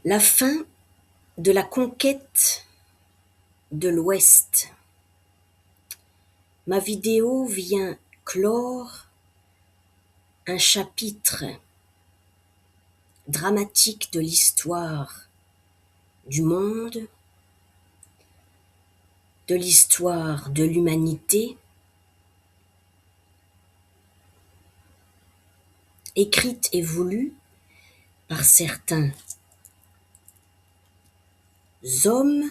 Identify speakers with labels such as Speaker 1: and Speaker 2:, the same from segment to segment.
Speaker 1: La fin de la conquête de l'Ouest. Ma vidéo vient clore un chapitre dramatique de l'histoire du monde, de l'histoire de l'humanité, écrite et voulue par certains hommes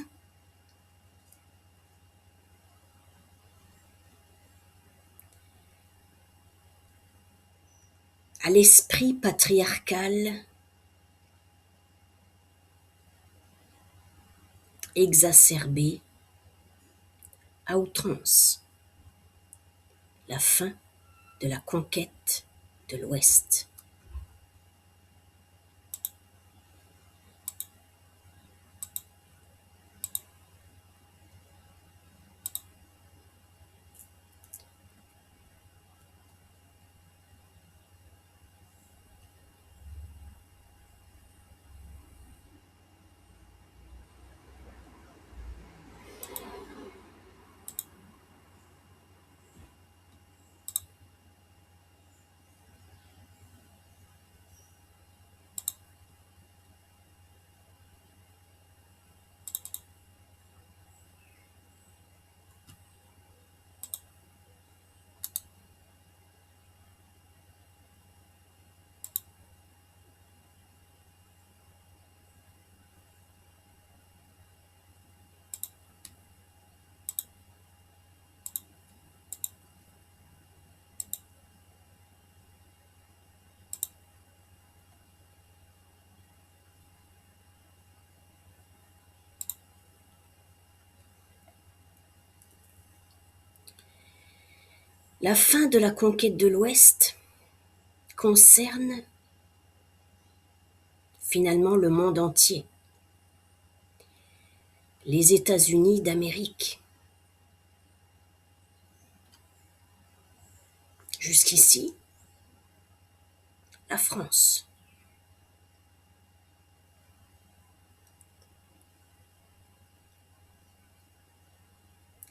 Speaker 1: à l'esprit patriarcal exacerbé à outrance. La fin de la conquête de l'Ouest. La fin de la conquête de l'Ouest concerne finalement le monde entier. Les États-Unis d'Amérique. Jusqu'ici, la France.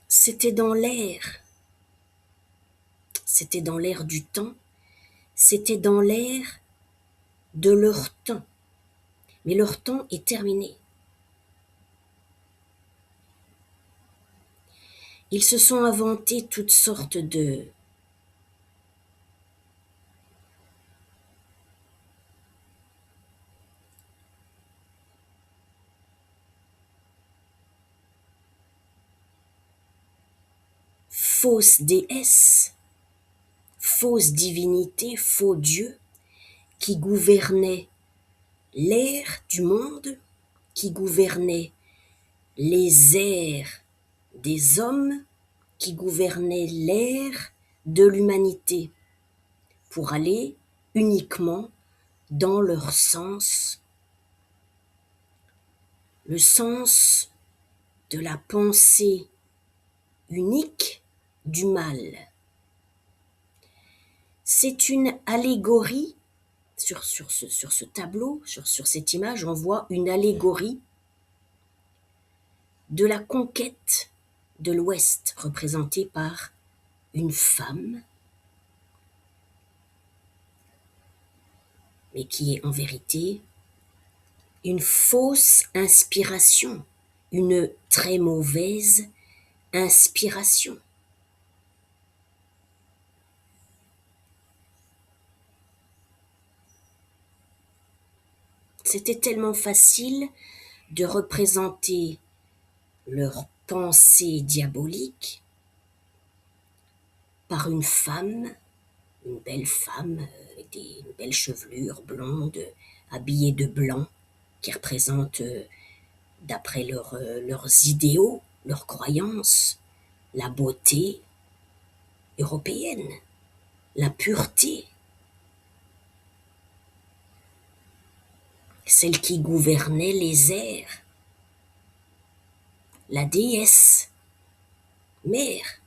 Speaker 1: C'était dans l'air. C'était dans l'air du temps. C'était dans l'air de leur temps. Mais leur temps est terminé. Ils se sont inventés toutes sortes de fausses déesses, fausses divinités, faux dieux qui gouvernaient l'air du monde, qui gouvernaient les airs des hommes, qui gouvernaient l'air de l'humanité pour aller uniquement dans leur sens, le sens de la pensée unique du mal. C'est une allégorie, sur ce tableau, sur cette image, on voit une allégorie de la conquête de l'Ouest, représentée par une femme, mais qui est en vérité une fausse inspiration, une très mauvaise inspiration. C'était tellement facile de représenter leur pensée diabolique par une femme, une belle femme avec une belle chevelure blonde, habillée de blanc, qui représente, d'après leurs idéaux, leurs croyances, la beauté européenne, la pureté, celle qui gouvernait les airs, la déesse, mère.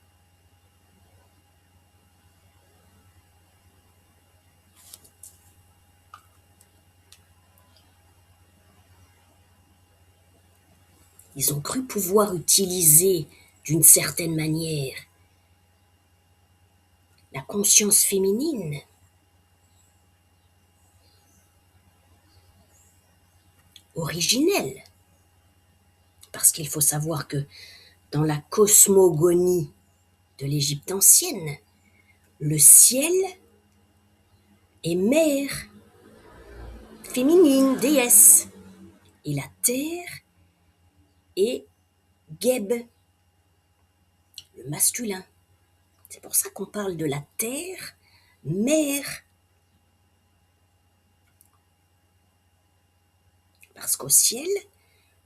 Speaker 1: Ils ont cru pouvoir utiliser d'une certaine manière la conscience féminine originelle. Parce qu'il faut savoir que dans la cosmogonie de l'Égypte ancienne, le ciel est mère, féminine, déesse, et la terre est Geb, le masculin. C'est pour ça qu'on parle de la terre, mère. Parce qu'au ciel,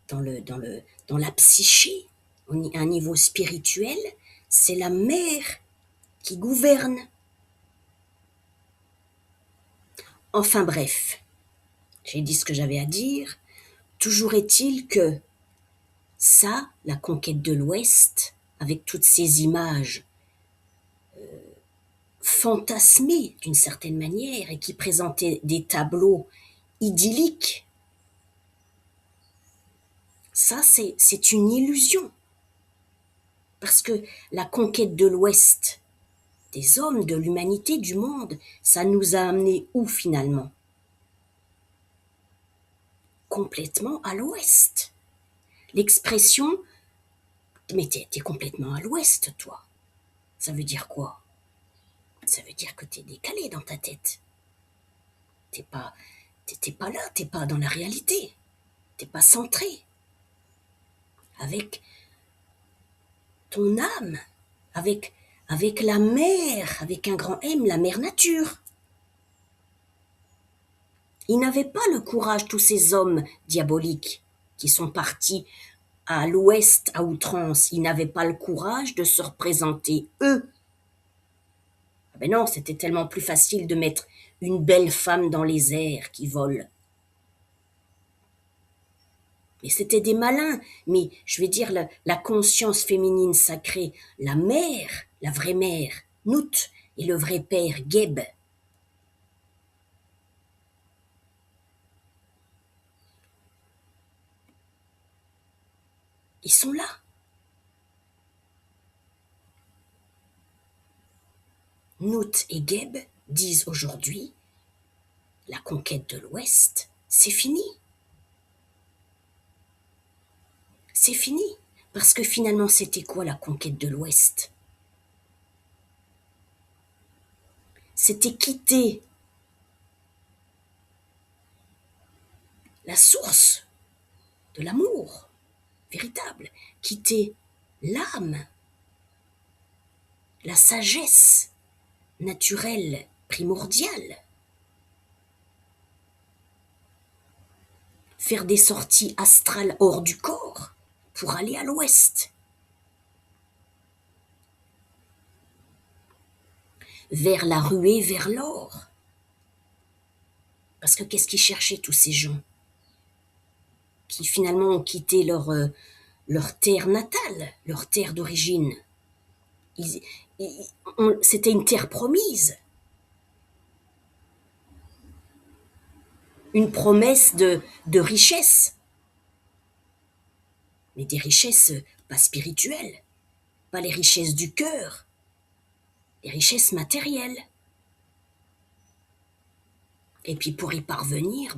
Speaker 1: dans la psyché, à un niveau spirituel, c'est la mère qui gouverne. Enfin bref, j'ai dit ce que j'avais à dire. Toujours est-il que ça, la conquête de l'Ouest, avec toutes ces images fantasmées d'une certaine manière et qui présentaient des tableaux idylliques, ça c'est une illusion. Parce que la conquête de l'Ouest, des hommes, de l'humanité, du monde, ça nous a amené où finalement? Complètement à l'Ouest. L'expression « mais t'es complètement à l'Ouest, toi », ça veut dire quoi? Ça veut dire que t'es décalé dans ta tête. T'es pas là, t'es pas dans la réalité. T'es pas centré. Avec ton âme, avec la mer, avec un grand M, la mère nature. Ils n'avaient pas le courage, tous ces hommes diaboliques qui sont partis à l'ouest à outrance. Ils n'avaient pas le courage de se représenter eux. Ah ben non, c'était tellement plus facile de mettre une belle femme dans les airs qui vole. Mais c'était des malins, mais je vais dire la conscience féminine sacrée, la mère, la vraie mère, Nout, et le vrai père, Geb. Ils sont là. Nout et Geb disent aujourd'hui, la conquête de l'Ouest, c'est fini. C'est fini. Parce que finalement, c'était quoi la conquête de l'Ouest? C'était quitter la source de l'amour véritable, quitter l'âme, la sagesse naturelle, primordiale, faire des sorties astrales hors du corps pour aller à l'Ouest, vers la ruée, vers l'or. Parce que qu'est-ce qu'ils cherchaient tous ces gens qui finalement ont quitté leur terre natale, leur terre d'origine? C'était une terre promise, une promesse de richesse, mais des richesses pas spirituelles, pas les richesses du cœur, les richesses matérielles. Et puis pour y parvenir,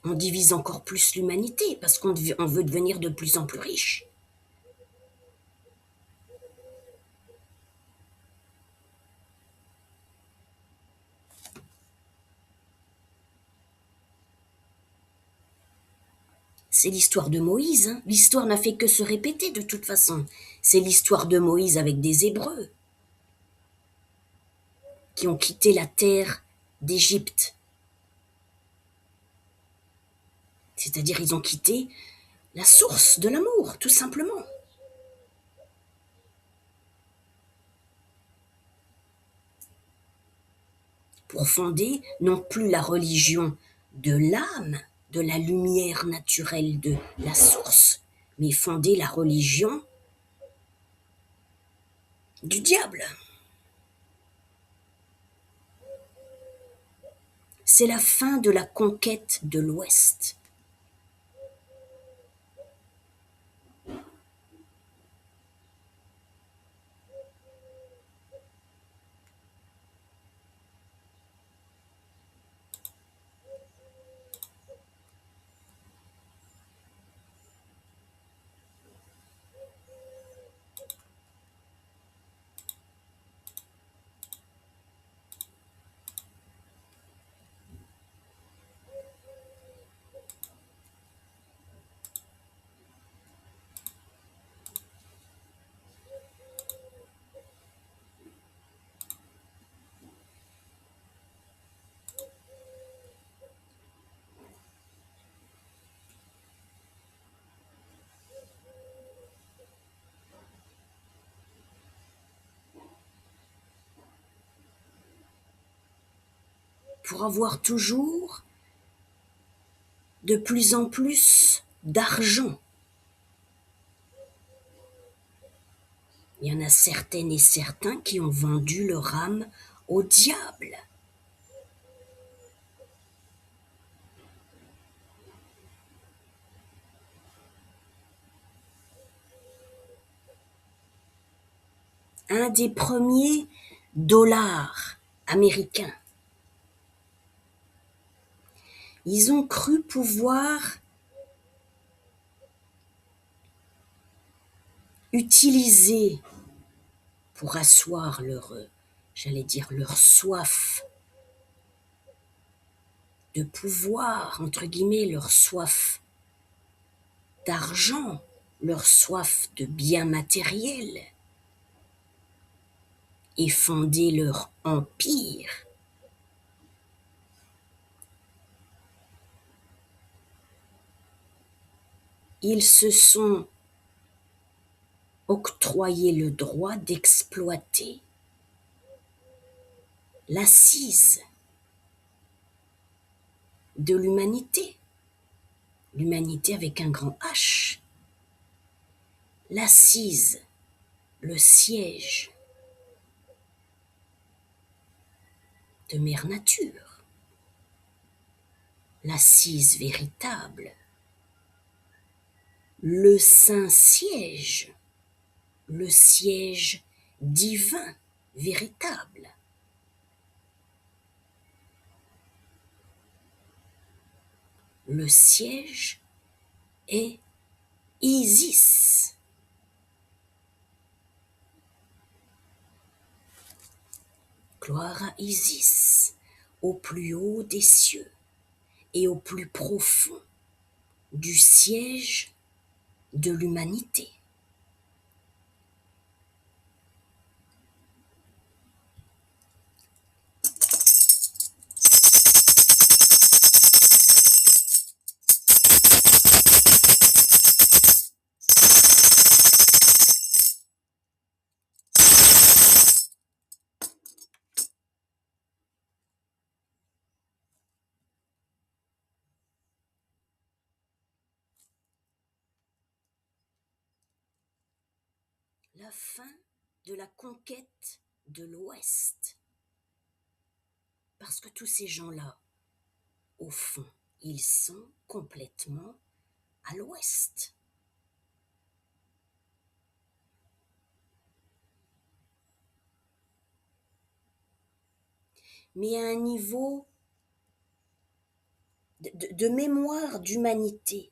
Speaker 1: on divise encore plus l'humanité parce qu'on veut devenir de plus en plus riche. C'est l'histoire de Moïse. Hein. L'histoire n'a fait que se répéter de toute façon. C'est l'histoire de Moïse avec des Hébreux qui ont quitté la terre d'Égypte. C'est-à-dire ils ont quitté la source de l'amour, tout simplement. Pour fonder non plus la religion de l'âme, de la lumière naturelle de la source, mais fonder la religion du diable. C'est la fin de la conquête de l'Ouest. Pour avoir toujours de plus en plus d'argent. Il y en a certaines et certains qui ont vendu leur âme au diable. Un des premiers dollars américains. Ils ont cru pouvoir utiliser pour asseoir leur soif de pouvoir, entre guillemets, leur soif d'argent, leur soif de biens matériels, et fonder leur empire. Ils se sont octroyé le droit d'exploiter l'assise de l'humanité, l'humanité avec un grand H, l'assise, le siège de Mère Nature, l'assise véritable, le Saint-Siège, le siège divin véritable. Le siège est Isis. Gloire à Isis, au plus haut des cieux et au plus profond du siège de l'humanité. La fin de la conquête de l'Ouest. Parce que tous ces gens-là, au fond, ils sont complètement à l'Ouest. Mais à un niveau de mémoire d'humanité,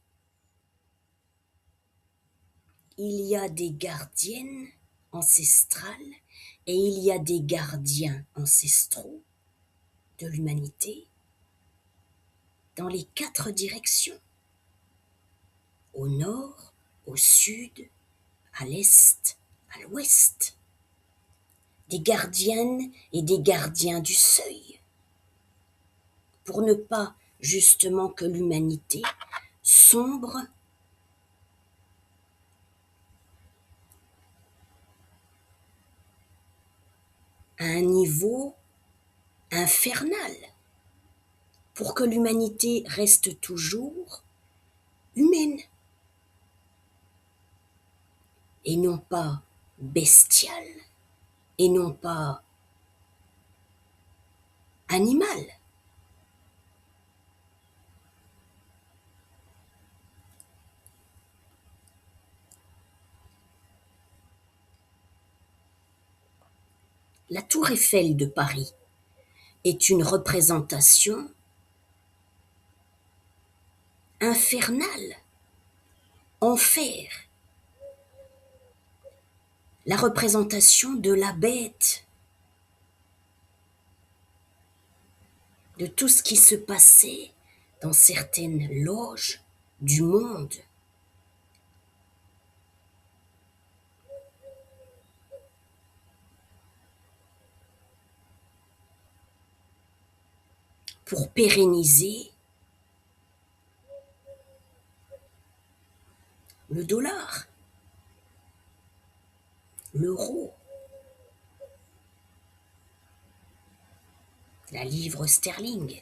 Speaker 1: il y a des gardiennes ancestrales et il y a des gardiens ancestraux de l'humanité dans les 4 directions, au nord, au sud, à l'est, à l'ouest, des gardiennes et des gardiens du seuil, pour ne pas justement que l'humanité sombre à un niveau infernal, pour que l'humanité reste toujours humaine et non pas bestiale et non pas animale. La tour Eiffel de Paris est une représentation infernale, enfer, la représentation de la bête, de tout ce qui se passait dans certaines loges du monde. Pour pérenniser le dollar, l'euro, la livre sterling.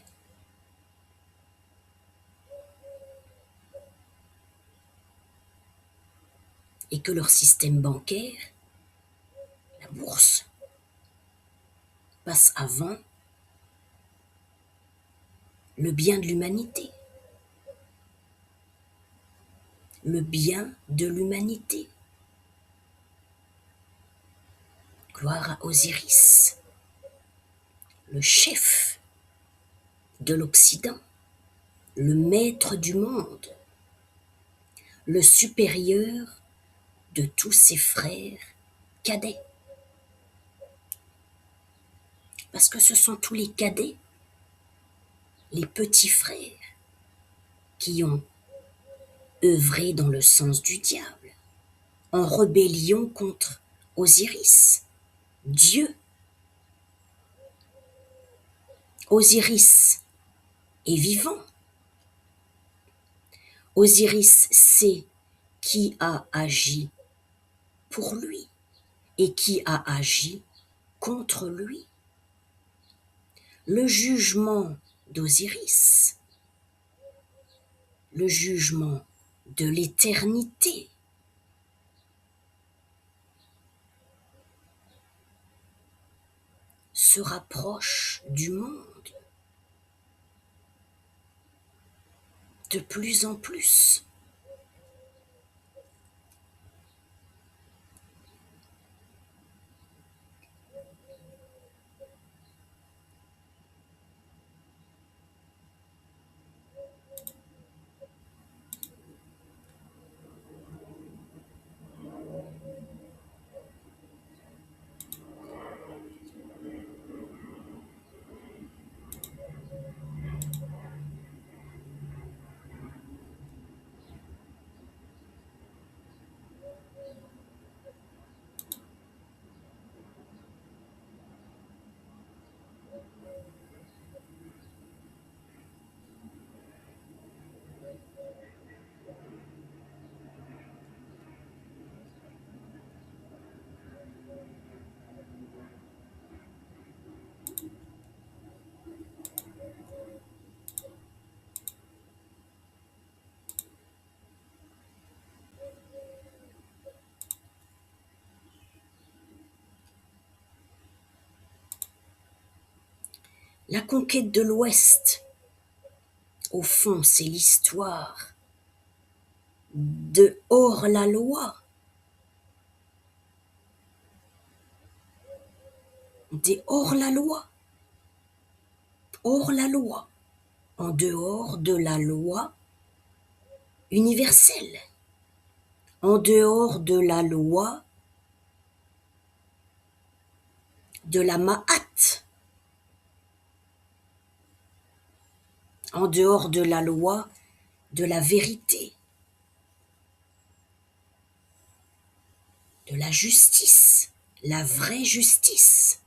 Speaker 1: Et que leur système bancaire, la bourse, passe avant le bien de l'humanité. Le bien de l'humanité. Gloire à Osiris, le chef de l'Occident, le maître du monde, le supérieur de tous ses frères cadets. Parce que ce sont tous les cadets, les petits frères, qui ont œuvré dans le sens du diable, en rébellion contre Osiris, Dieu. Osiris est vivant. Osiris sait qui a agi pour lui et qui a agi contre lui. Le jugement d'Osiris, le jugement de l'éternité, se rapproche du monde de plus en plus. La conquête de l'Ouest, au fond, c'est l'histoire de hors-la-loi, des hors-la-loi, hors-la-loi, en dehors de la loi universelle, en dehors de la loi de la Ma'at, en dehors de la loi de la vérité, de la justice, la vraie justice.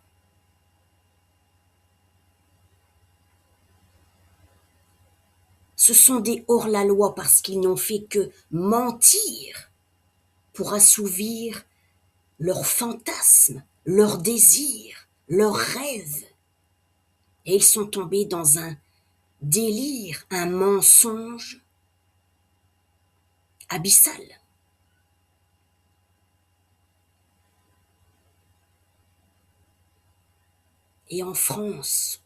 Speaker 1: Ce sont des hors-la-loi parce qu'ils n'ont fait que mentir pour assouvir leurs fantasmes, leurs désirs, leurs rêves. Et ils sont tombés dans un délire, un mensonge abyssal. Et en France,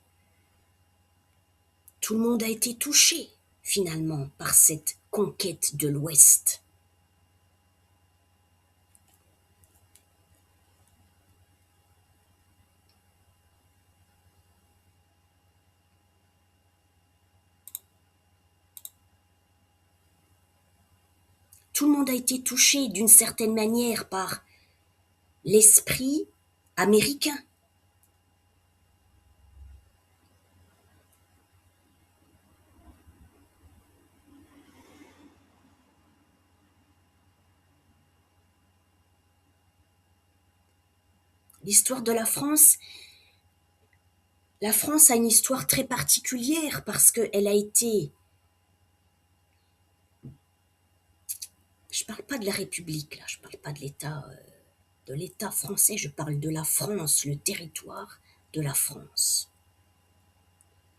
Speaker 1: tout le monde a été touché finalement par cette conquête de l'Ouest. Tout le monde a été touché d'une certaine manière par l'esprit américain. L'histoire de la France a une histoire très particulière parce qu'elle a été, je parle pas de la République là, je parle pas de l'État français, je parle de la France, le territoire de la France,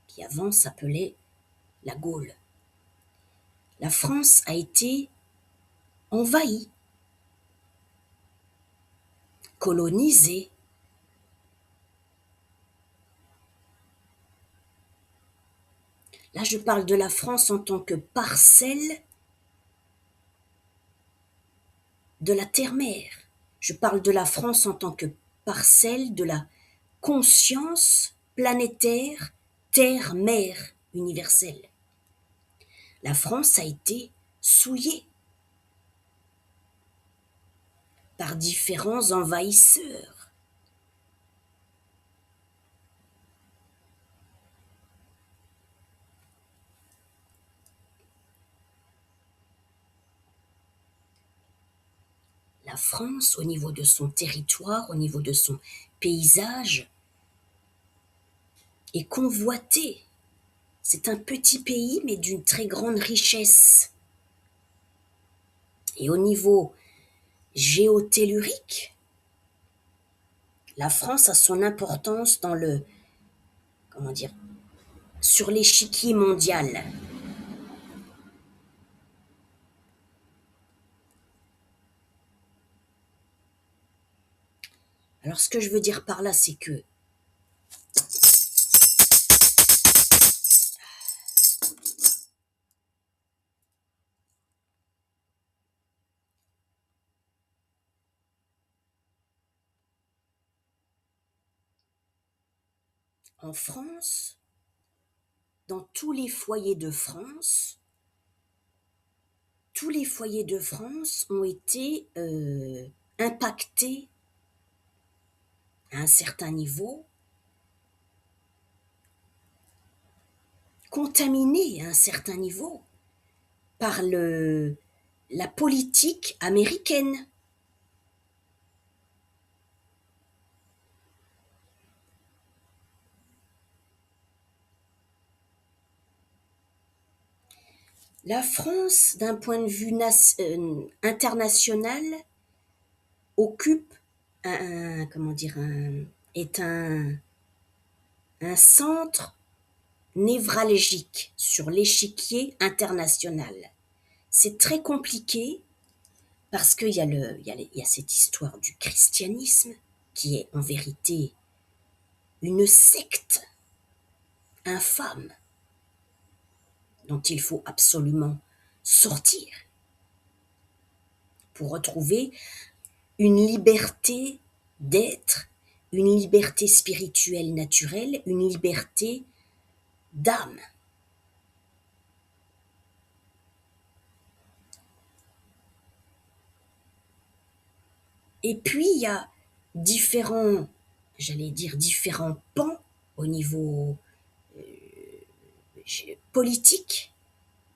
Speaker 1: qui avant s'appelait la Gaule. La France a été envahie, colonisée. Là, je parle de la France en tant que parcelle de la terre-mère. Je parle de la France en tant que parcelle de la conscience planétaire, terre-mère universelle. La France a été souillée par différents envahisseurs. La France, au niveau de son territoire, au niveau de son paysage, est convoitée. C'est un petit pays, mais d'une très grande richesse. Et au niveau géotellurique, la France a son importance dans le, comment dire, sur l'échiquier mondial. Alors ce que je veux dire par là, c'est que en France, dans tous les foyers de France, tous les foyers de France ont été impactés à un certain niveau, contaminés à un certain niveau par la politique américaine. La France, d'un point de vue international, occupe comment dire, est un centre névralgique sur l'échiquier international. C'est très compliqué parce qu'il y a il y a cette histoire du christianisme qui est en vérité une secte infâme dont il faut absolument sortir pour retrouver une liberté d'être, une liberté spirituelle naturelle, une liberté d'âme. Et puis, il y a différents, j'allais dire, différents pans au niveau politique,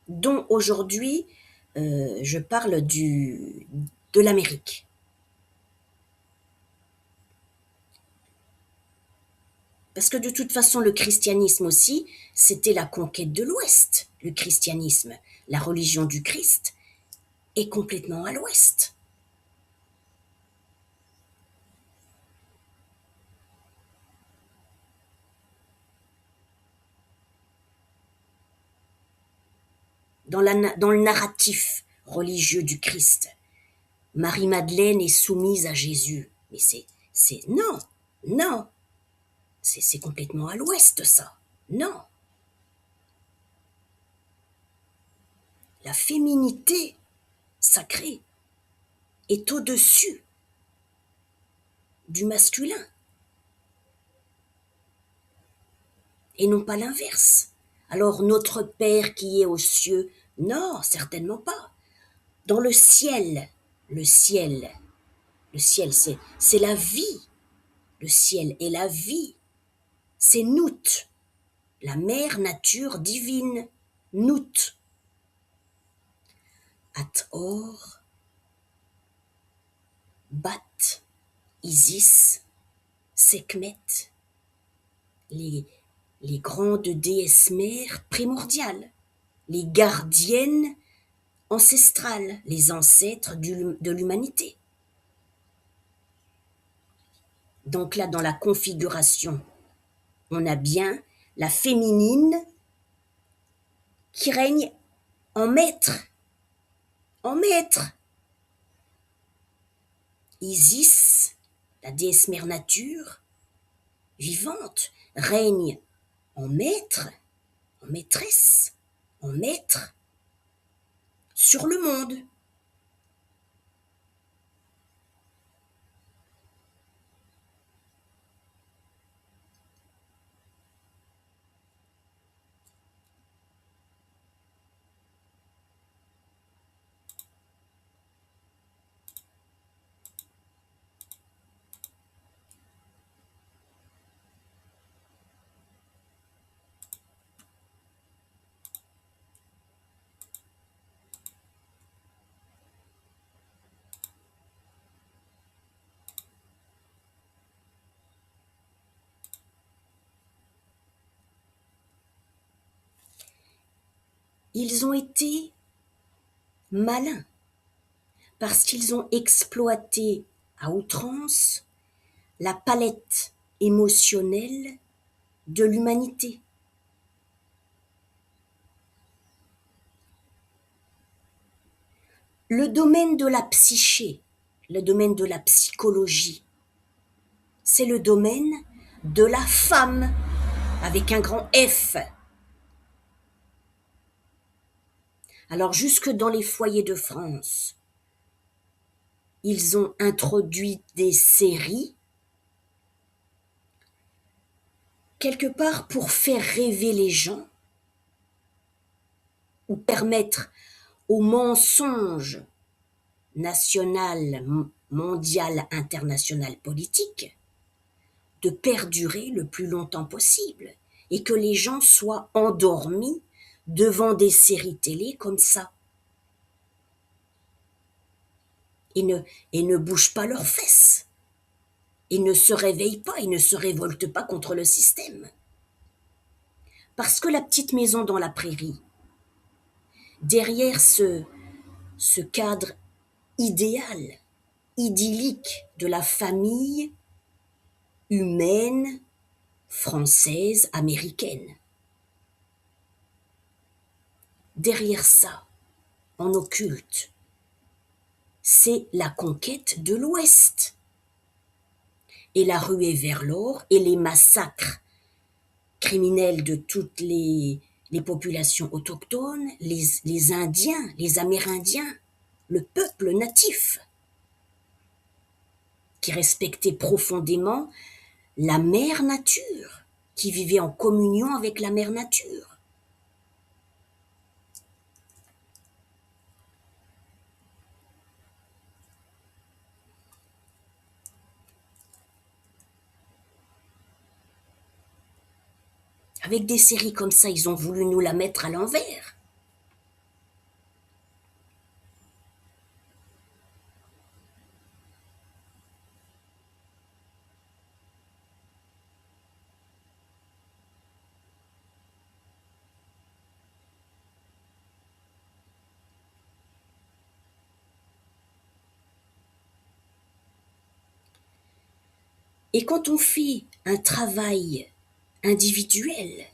Speaker 1: dont aujourd'hui, je parle de l'Amérique. Parce que de toute façon, le christianisme aussi, c'était la conquête de l'Ouest. Le christianisme, la religion du Christ, est complètement à l'Ouest. Dans le narratif religieux du Christ, Marie-Madeleine est soumise à Jésus. Mais non, non, c'est complètement à l'Ouest, ça. Non. La féminité sacrée est au-dessus du masculin et non pas l'inverse. Alors notre Père qui est aux cieux, non, certainement pas. Dans le ciel, le ciel, le ciel, c'est la vie. Le ciel est la vie. C'est Nout, la mère nature divine. Nout. Hathor, Bat, Isis, Sekhmet, les grandes déesses mères primordiales, les gardiennes ancestrales, les ancêtres de l'humanité. Donc là, dans la configuration, on a bien la féminine qui règne en maître, en maître. Isis, la déesse mère nature, vivante, règne en maître, en maîtresse, en maître, sur le monde. Ils ont été malins parce qu'ils ont exploité à outrance la palette émotionnelle de l'humanité. Le domaine de la psyché, le domaine de la psychologie, c'est le domaine de la femme, avec un grand F. Alors jusque dans les foyers de France, ils ont introduit des séries, quelque part pour faire rêver les gens, ou permettre au mensonge national, mondial, international, politique, de perdurer le plus longtemps possible et que les gens soient endormis devant des séries télé comme ça et ne bougent pas leurs fesses. Ils ne se réveillent pas, ils ne se révoltent pas contre le système. Parce que la petite maison dans la prairie, derrière ce cadre idéal, idyllique de la famille humaine, française, américaine. Derrière ça, en occulte, c'est la conquête de l'Ouest et la ruée vers l'or et les massacres criminels de toutes les populations autochtones, les Indiens, les Amérindiens, le peuple natif, qui respectait profondément la mère nature, qui vivait en communion avec la mère nature. Avec des séries comme ça, ils ont voulu nous la mettre à l'envers. Et quand on fait un travail individuel,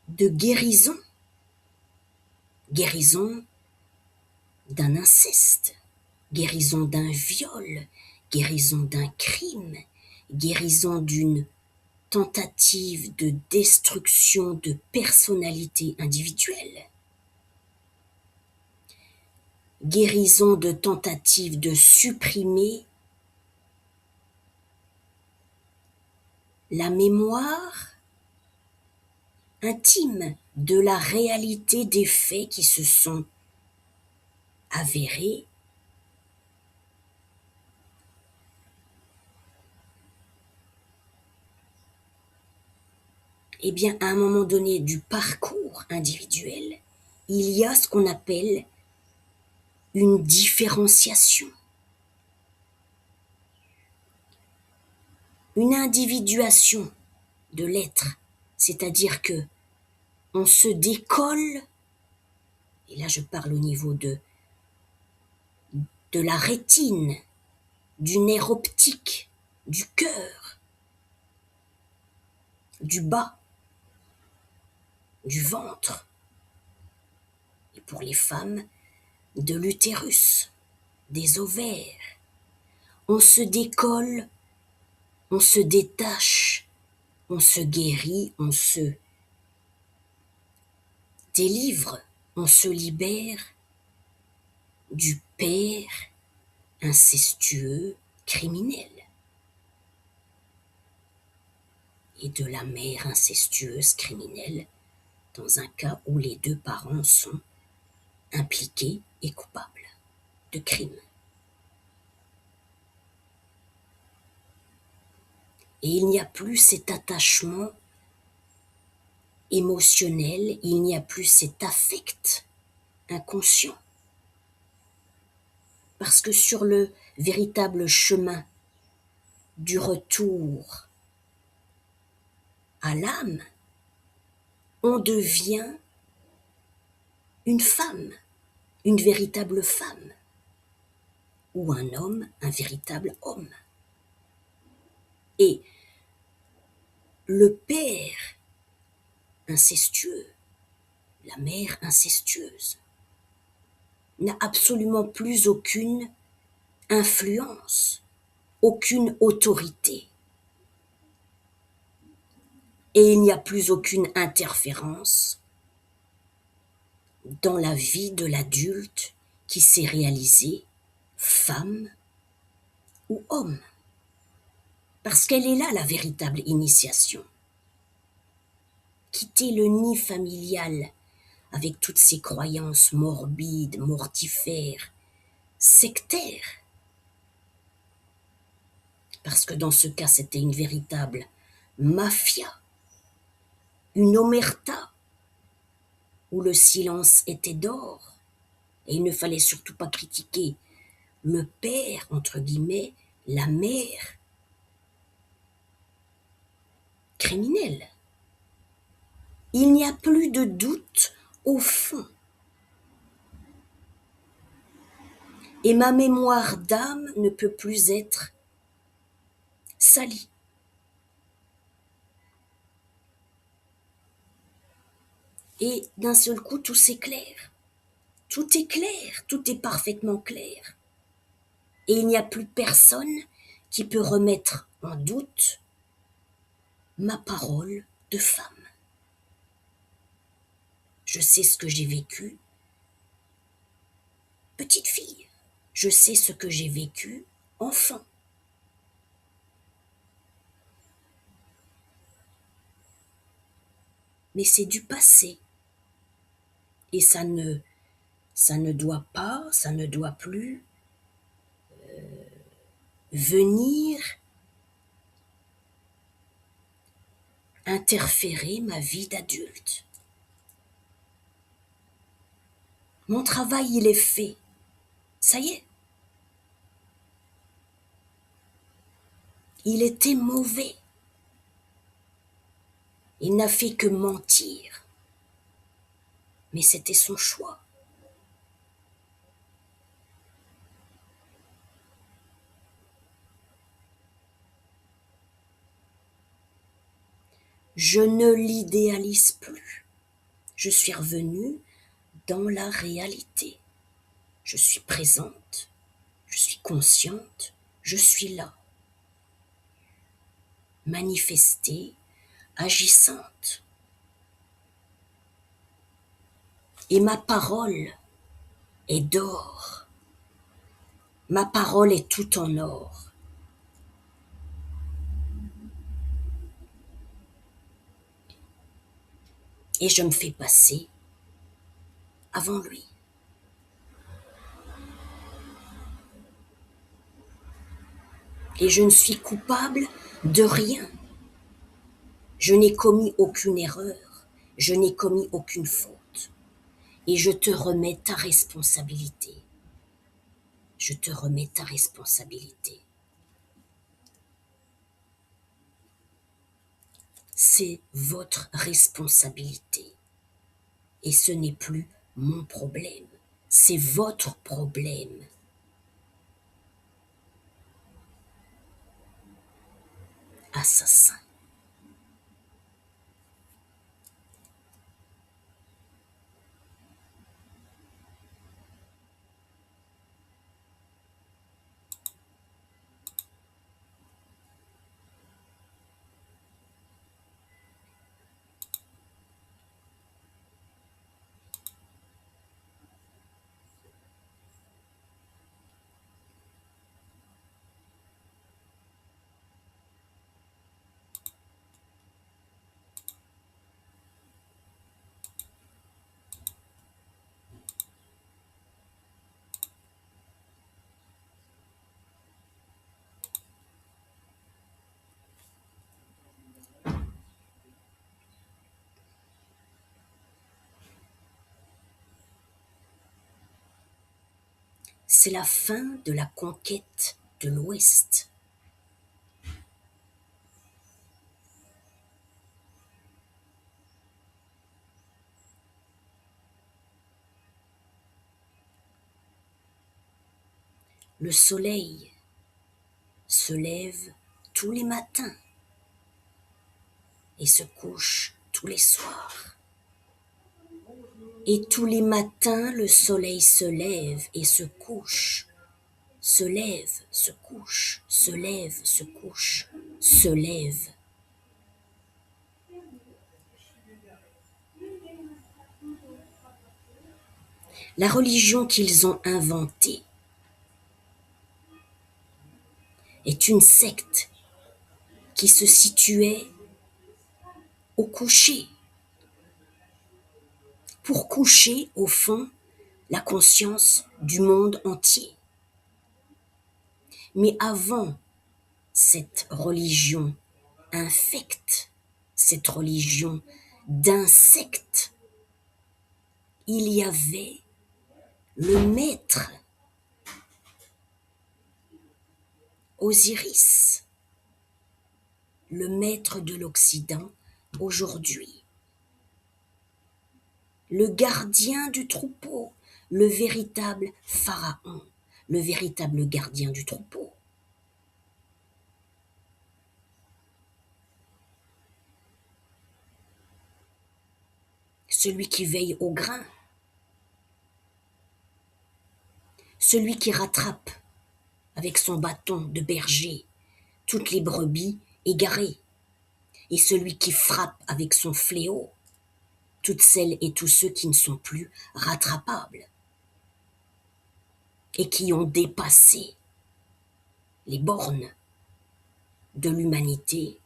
Speaker 1: de guérison, guérison d'un inceste, guérison d'un viol, guérison d'un crime, guérison d'une tentative de destruction de personnalité individuelle, guérison de tentative de supprimer la mémoire intime de la réalité des faits qui se sont avérés, eh bien, à un moment donné du parcours individuel, il y a ce qu'on appelle une différenciation, une individuation de l'être, c'est-à-dire que on se décolle, et là je parle au niveau de la rétine, du nerf optique, du cœur, du bas, du ventre, et pour les femmes, de l'utérus, des ovaires. On se décolle, on se détache, on se guérit, on se délivre, on se libère du père incestueux criminel et de la mère incestueuse criminelle dans un cas où les deux parents sont impliqués et coupables de crimes. Et il n'y a plus cet attachement émotionnel, il n'y a plus cet affect inconscient. Parce que sur le véritable chemin du retour à l'âme, on devient une femme, une véritable femme, ou un homme, un véritable homme. Et le père incestueux, la mère incestueuse, n'a absolument plus aucune influence, aucune autorité. Et il n'y a plus aucune interférence dans la vie de l'adulte qui s'est réalisé femme ou homme. Parce qu'elle est là la véritable initiation. Quitter le nid familial avec toutes ses croyances morbides, mortifères, sectaires. Parce que dans ce cas, c'était une véritable mafia, une omerta, où le silence était d'or, et il ne fallait surtout pas critiquer le père, entre guillemets, la mère criminelle. Il n'y a plus de doute au fond. Et ma mémoire d'âme ne peut plus être salie. Et d'un seul coup, tout s'éclaire. Tout est clair, tout est parfaitement clair. Et il n'y a plus personne qui peut remettre en doute ma parole de femme. Je sais ce que j'ai vécu, petite fille. Je sais ce que j'ai vécu, enfant. Mais c'est du passé. Et ça ne doit pas, ça ne doit plus venir interférer ma vie d'adulte. Mon travail, il est fait. Ça y est. Il était mauvais. Il n'a fait que mentir. Mais c'était son choix. Je ne l'idéalise plus. Je suis revenue dans la réalité. Je suis présente, je suis consciente, je suis là. Manifestée, agissante. Et ma parole est d'or. Ma parole est tout en or. et je me fais passer avant lui. Et je ne suis coupable de rien. Je n'ai commis aucune erreur, je n'ai commis aucune faute. Et je te remets ta responsabilité. Je te remets ta responsabilité. C'est votre responsabilité. Et ce n'est plus mon problème. C'est votre problème. Assassin. C'est la fin de la conquête de l'Ouest. Le soleil se lève tous les matins et se couche tous les soirs. Et tous les matins, le soleil se lève et se couche, se lève, se couche, se lève, se couche, se lève. La religion qu'ils ont inventée est une secte qui se situait au coucher, pour coucher, au fond, la conscience du monde entier. Mais avant cette religion infecte, cette religion d'insectes, il y avait le maître Osiris, le maître de l'Occident aujourd'hui, le gardien du troupeau, le véritable pharaon, le véritable gardien du troupeau. Celui qui veille au grain, celui qui rattrape avec son bâton de berger toutes les brebis égarées, et celui qui frappe avec son fléau toutes celles et tous ceux qui ne sont plus rattrapables et qui ont dépassé les bornes de l'humanité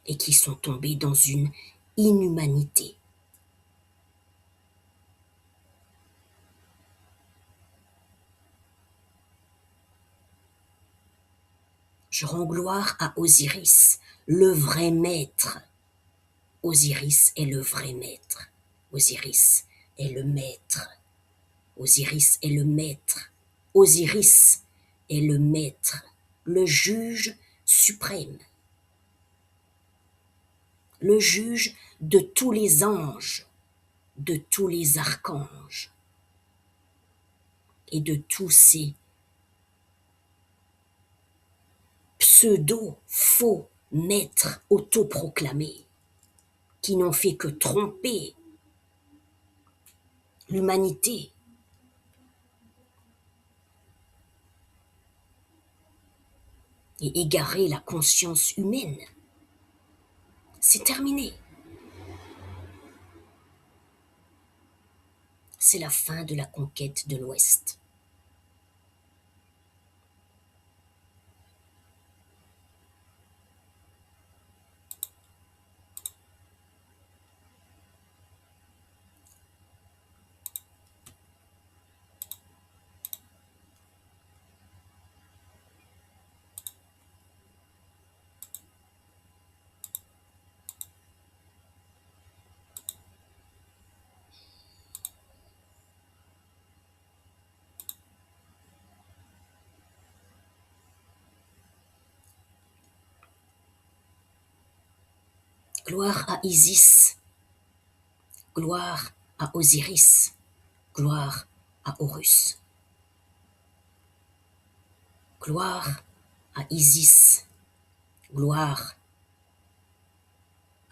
Speaker 1: et qui sont tombés dans une inhumanité. Je rends gloire à Osiris, le vrai maître. Osiris est le vrai maître. Osiris est le maître. Osiris est le maître. Osiris est le maître, le juge suprême, le juge de tous les anges, de tous les archanges et de tous ces pseudo-faux maîtres autoproclamés qui n'ont fait que tromper l'humanité. Et égarer la conscience humaine. C'est terminé. C'est la fin de la conquête de l'Ouest. Gloire à Isis. Gloire à Osiris. Gloire à Horus. Gloire à Isis. Gloire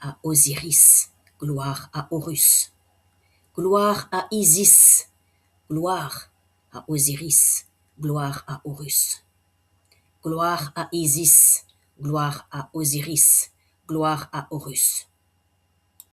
Speaker 1: à Osiris. Gloire à Horus. Gloire à Isis. Gloire à Osiris. Gloire à Horus. Gloire à Isis. Gloire à Osiris. Gloire à Horus.